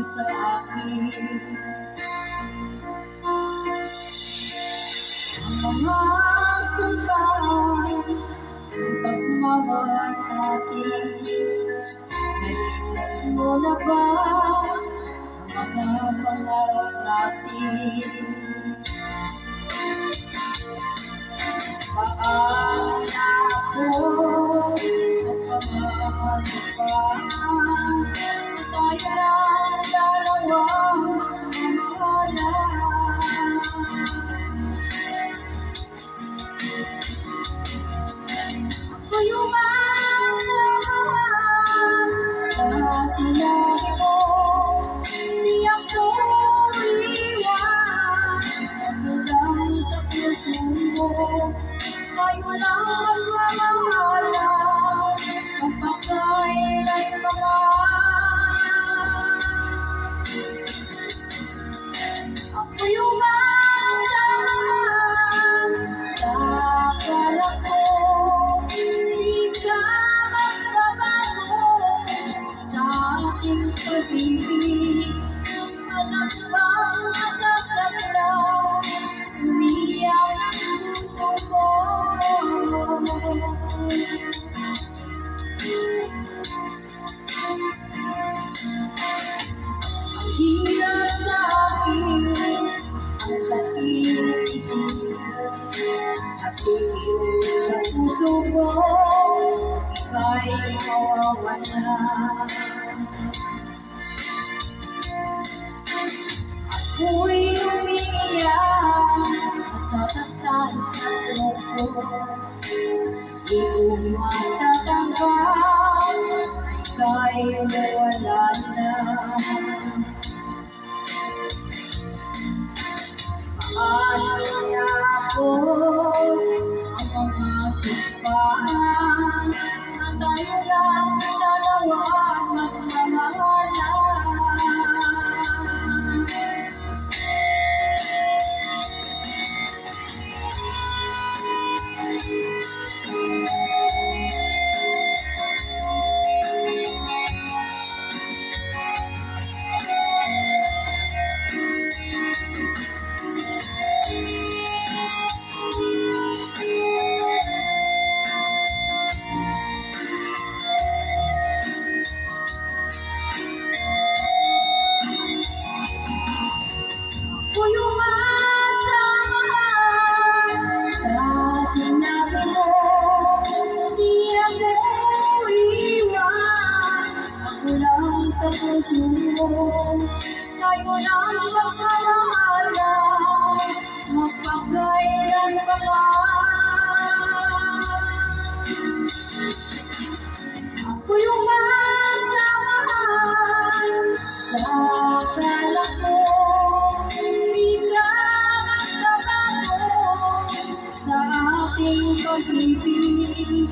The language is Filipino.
sa akin. Ang mga sultan, ang pagmamahal natin, nalimutan mo na ba ang mga pangarap natin? Paala ko ang mga sultan, tayo lang dalawang magmamahalan. Ako yung masamahan sa sinabi mo, di ako iwan. Ako lang sa puso mo, tayo lang magmamahalan, magpakailanman. Ako yung masamahan sa akala ko, di ka magbabago sa aking pag-ibig. Alam bang masasaktan, umiyak ang puso ko. Ang hirap sa akin, ang sakit isipin, at tigil sa puso ko, ika'y mawawala. Ako'y umiiyak, nasasaktan at lungkot, di ko matatanggap, ika'y mawala na. Paala ko ang mga sultan, na tayo lang dalawang magmamahalan. Ako yung masamahan sa sinabi mo, di ako iwan. Ako lang sa puso mo, tayo lang magmamahalan, magpakailanman. Ako yung masamahan sa akala ko, di ka magbabago sa ating pag-ibig.